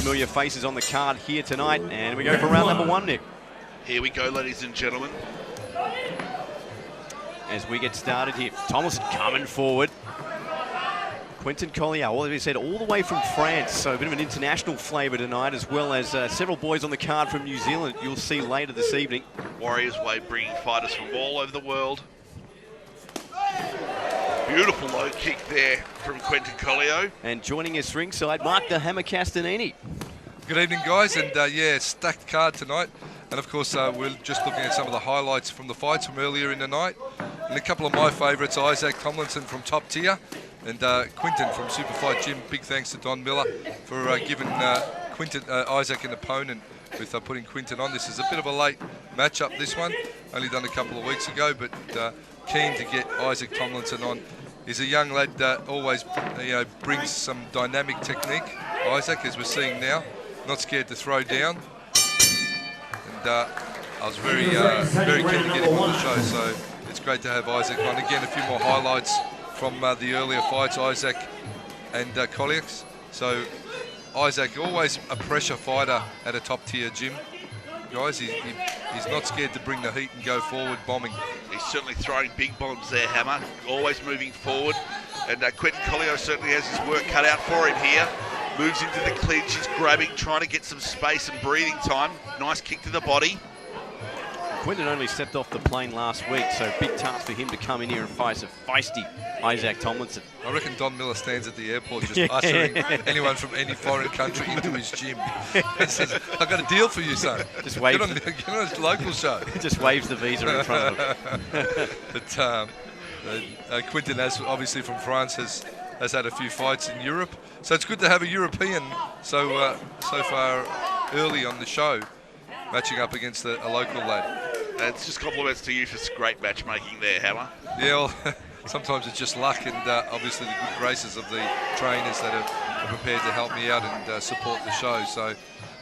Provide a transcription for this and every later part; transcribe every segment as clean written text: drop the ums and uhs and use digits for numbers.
familiar faces on the card here tonight, and we go for round number 1, Nick. Here we go, ladies and gentlemen. As we get started here, Tomilson coming forward. Quentin, Colliaux, as we said, all the way from France, so a bit of an international flavour tonight, as well as several boys on the card from New Zealand you'll see later this evening. Warriors Way bringing fighters from all over the world. Beautiful low kick there from Quentin Colliaux. And joining us ringside, Mark the Hammer Castanini. Good evening, guys, and yeah, stacked card tonight. And of course, we're just looking at some of the highlights from the fights from earlier in the night. And a couple of my favourites, Issac Tomilson from Top Tier and Quentin from Super Fight Gym. Big thanks to Don Miller for giving Issac an opponent with putting Quentin on. This is a bit of a late matchup, this one. Only done a couple of weeks ago, but keen to get Issac Tomilson on. He's a young lad that always brings some dynamic technique, Issac, as we're seeing now. Not scared to throw down. And I was very keen to get him on the show, so it's great to have Issac on. Again, a few more highlights from the earlier fights, Issac and Colliaux. So Issac, always a pressure fighter at a top tier gym. Guys, he's not scared to bring the heat and go forward bombing. He's certainly throwing big bombs there, Hammer. Always moving forward. And Quentin Colliaux certainly has his work cut out for him here. Moves into the clinch, he's grabbing, trying to get some space and breathing time. Nice kick to the body. Quentin only stepped off the plane last week, so big task for him to come in here and face a feisty Issac Tomilson. I reckon Don Miller stands at the airport just ushering anyone from any foreign country into his gym. He says, I've got a deal for you, son. Just waves get on his local show. Just waves the visa in front of him. But Quentin, obviously from France, has had a few fights in Europe. So it's good to have a European so far early on the show, matching up against a local lad. It's just compliments to you for great matchmaking there, Hammer. Yeah, well, sometimes it's just luck and obviously the good graces of the trainers that are prepared to help me out and support the show. So,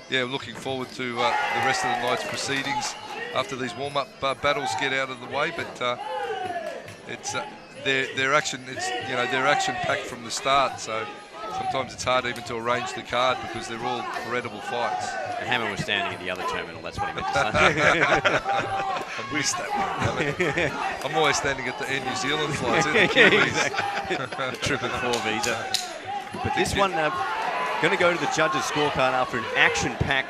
yeah, looking forward to the rest of the night's proceedings after these warm-up battles get out of the way. But it's their action. They're action-packed from the start. So sometimes it's hard even to arrange the card because they're all credible fights. The Hammer was standing at the other terminal, that's what he meant to say. I missed that one. I'm always standing at the Air New Zealand flights, the Kiwis. Triple 4 visa. But this one, going to go to the judges' scorecard after an action-packed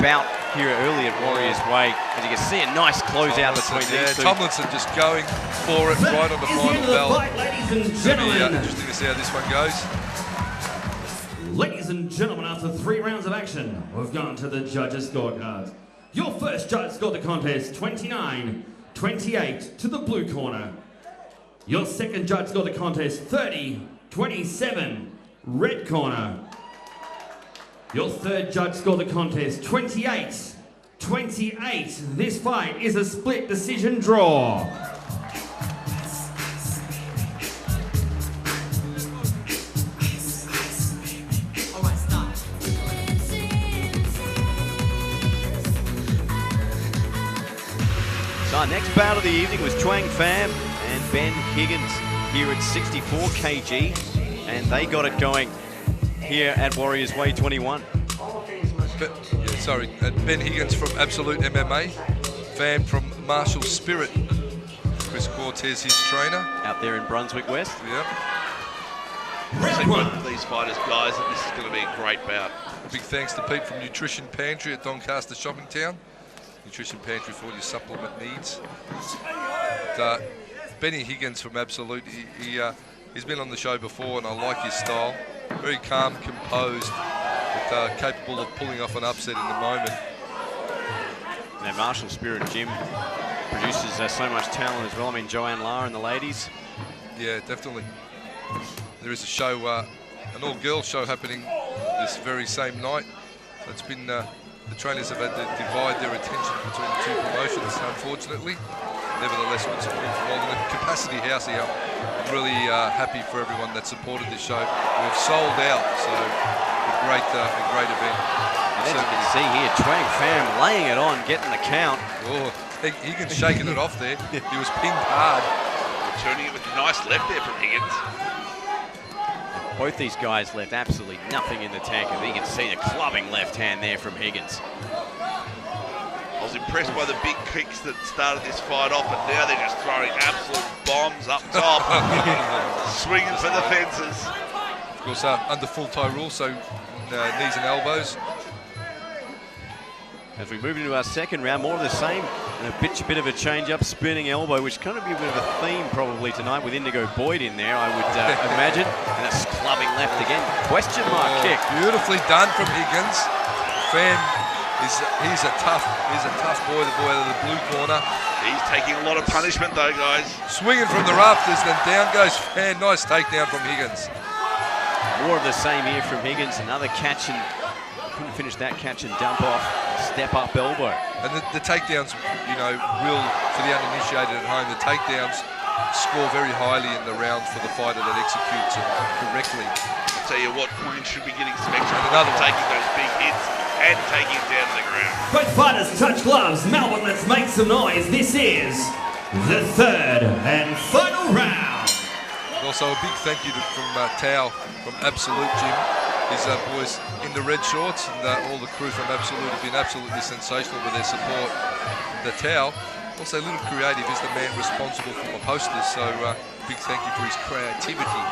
bout here early at Warriors Way. As you can see, a nice closeout between these two. Tomilson just going for it right on the final bell. Ladies and gentlemen. Interesting to see how this one goes. Ladies and gentlemen, after 3 rounds of action, we've gone to the judges' scorecards. Your first judge scored the contest 29-28 to the blue corner. Your second judge scored the contest 30-27, red corner. Your third judge scored the contest 28-28. This fight is a split decision draw. So our next bout of the evening was Chuang Pham and Ben Higgins here at 64 kg, and they got it going here at Warriors Way 21. Ben Higgins from Absolute MMA, Pham from Martial Spirit. Chris Cortez, his trainer. Out there in Brunswick West. Yep. See both of these fighters, guys, and this is going to be a great bout. Big thanks to Pete from Nutrition Pantry at Doncaster Shopping Town. Nutrition Pantry for all your supplement needs. Benny Higgins from Absolute, he's been on the show before and I like his style. Very calm, composed, but capable of pulling off an upset in the moment. Now Martial Spirit Gym produces so much talent as well. I mean, Joanne Lara and the ladies. Yeah, definitely. There is a show, an all-girls show happening this very same night. So it's been... the trainers have had to divide their attention between the two promotions, unfortunately. Nevertheless, good support from all. In the Capacity House here, I'm really happy for everyone that supported this show. We've sold out, so a great event. And as you can see here, Chuang Pham laying it on, getting the count. Oh, Higgins shaking it off there. He was pinned hard. Turning it with a nice left there from Higgins. Both these guys left absolutely nothing in the tank, and you can see the clubbing left hand there from Higgins. I was impressed by the big kicks that started this fight off, and now they're just throwing absolute bombs up top, swinging for the fences. Of course, under full tie rule, so knees and elbows. As we move into our second round, more of the same, and a bit of a change-up, spinning elbow, which kind of be a bit of a theme probably tonight with Indigo Boyd in there, I would imagine. And a clubbing left again. Question mark kick. Beautifully done from Higgins. Fan, he's a tough boy, the boy out of the blue corner. He's taking a lot of punishment though, guys. Swinging from the rafters, then down goes Fan. Nice takedown from Higgins. More of the same here from Higgins. Another catch and couldn't finish that catch and dump off. Step up elbow. And the takedowns, you know, will, for the uninitiated at home, the takedowns score very highly in the rounds for the fighter that executes it correctly. I'll tell you what, Queen should be getting some extra And another one. taking those big hits and taking it down to the ground. Both fighters touch gloves. Melbourne, let's make some noise. This is the third and final round. Also a big thank you from Tao from Absolute Gym. His boys in the red shorts, and all the crew from Absolute have been absolutely sensational with their support. The Tao, also a little creative, is the man responsible for my posters, so big thank you for his creativity,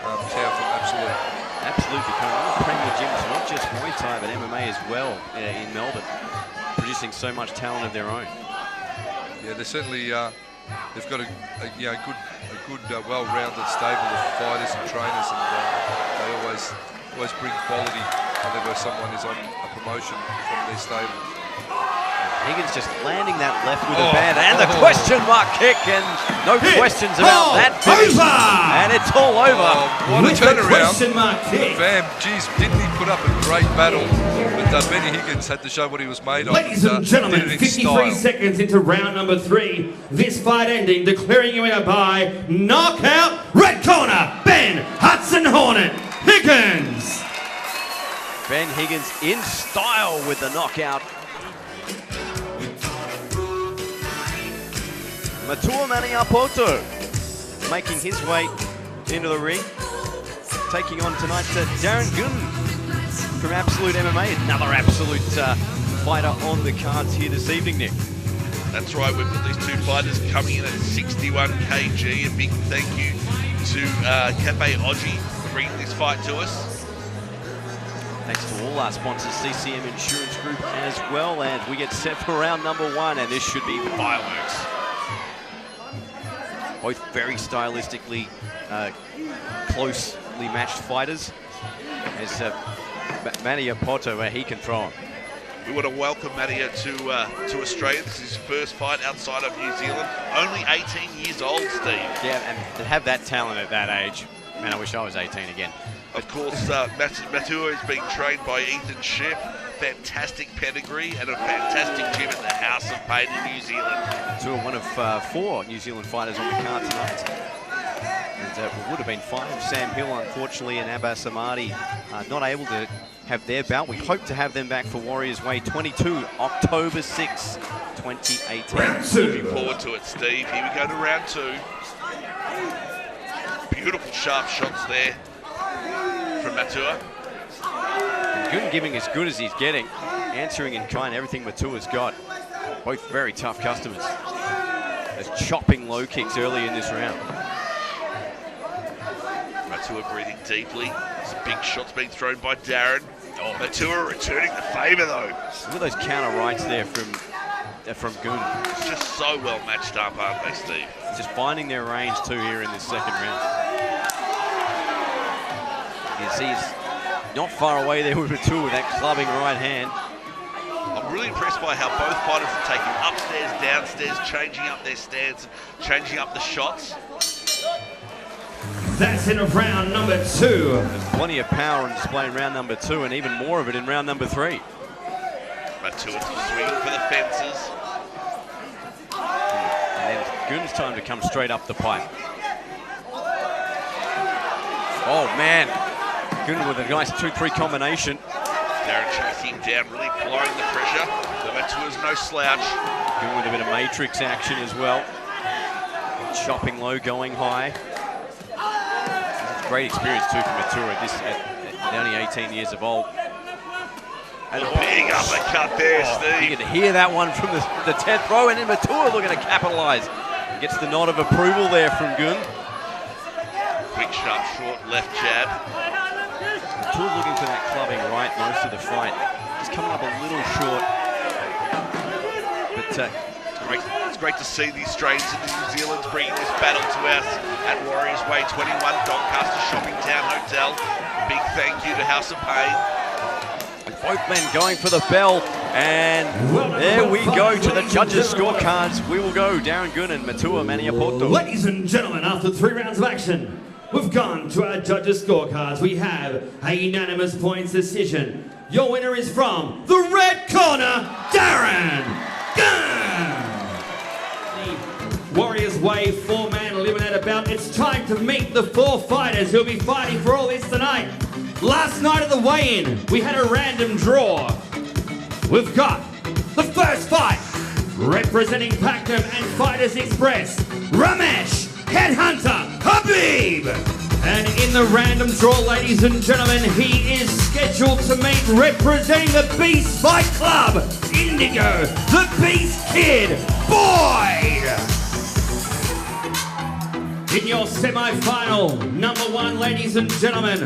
Tao from Absolute. Absolute becoming one of the premier gyms, not just Muay Thai, but MMA as well in Melbourne, producing so much talent of their own. Yeah, they're certainly, they've got a good well-rounded stable of fighters and trainers, and they always bring quality whenever someone is on a promotion from their stable. Higgins just landing that left with a band, and the question mark kick, and no questions about that finish. And it's all over. What a With turnaround. the question mark kick. Bam, geez, didn't he put up a great battle? But Benny Higgins had to show what he was made of. Ladies and gentlemen, did it in 53 style. seconds into round number 3. This fight ending, declaring you winner by knockout. Red corner, Ben Hudson Hornet Higgins. Ben Higgins in style with the knockout. Matua Maniapoto making his way into the ring, taking on tonight Darren Gunn from Absolute MMA, another Absolute fighter on the cards here this evening, Nick. That's right, we've got these two fighters coming in at 61 kg. A big thank you to Cafe Oji for bringing this fight to us. Thanks to all our sponsors, CCM Insurance Group as well, and we get set for round number 1, and this should be fireworks. Both very stylistically closely matched fighters. As Maniapoto, he can throw him. We want to welcome Mattia to Australia. This is his first fight outside of New Zealand. Only 18 years old, Steve. Yeah, and to have that talent at that age, man, I wish I was 18 again. Of course, Matua is being trained by Ethan Ship. Fantastic pedigree and a fantastic gym at the House of Pain in New Zealand. Matua, one of 4 New Zealand fighters on the card tonight. And it would have been 5. Sam Hill, unfortunately, and Abbas Amadi not able to have their bout. We hope to have them back for Warriors Way 22, October 6, 2018. Looking forward to it, Steve. Here we go to round 2. Beautiful sharp shots there from Matua. And Gunn giving as good as he's getting, answering in kind everything Matua's got. Both very tough customers. As chopping low kicks early in this round. Matua breathing deeply. Some big shots being thrown by Darren. Matua returning the favour though. Look at those counter rights there from Gunn. Just so well matched up, aren't they, Steve? Just finding their range too here in this second round. You see he's not far away there with Matua with that clubbing right hand. I'm really impressed by how both fighters are taking upstairs, downstairs, changing up their stance, changing up the shots. That's in round number 2. There's plenty of power on display in round number 2, and even more of it in round number 3. Matua swinging for the fences. And then Gunn's time to come straight up the pipe. Oh man, Gunn with a nice 2-3 combination. Darren chasing him down, really applying the pressure. So Matua's no slouch. Gunn with a bit of matrix action as well. Chopping low, going high. Great experience too for Matua at only 18 years of old. And a big uppercut there, Steve. You can hear that one from the 10th row, and then Matua looking to capitalise. Gets the nod of approval there from Gun. Quick, sharp, short left jab. Matua looking for that clubbing right most of the fight. Just coming up a little short. But it's great to see the Australians and the New Zealanders bringing this battle to us at Warriors Way 21, Doncaster Shopping Town Hotel. Big thank you to House of Pain. Both men going for the bell, and there we go to the judges' scorecards. We will go Darren Gun and Matua Maniapoto. Ladies and gentlemen, after 3 rounds of action, we've gone to our judges' scorecards. We have a unanimous points decision. Your winner is from the red corner, Darren Gun. The Warriors Way 4-man eliminator bout. It's time to meet the 4 fighters who'll be fighting for all this tonight. Last night at the weigh-in, we had a random draw. We've got the first fight, representing Packham and Fighters Express, Ramesh Headhunter Habib. And in the random draw, ladies and gentlemen, he is scheduled to meet, representing the Beast Fight Club, Indigo, the Beast Kid, Boyd. In your semi-final, number 1, ladies and gentlemen,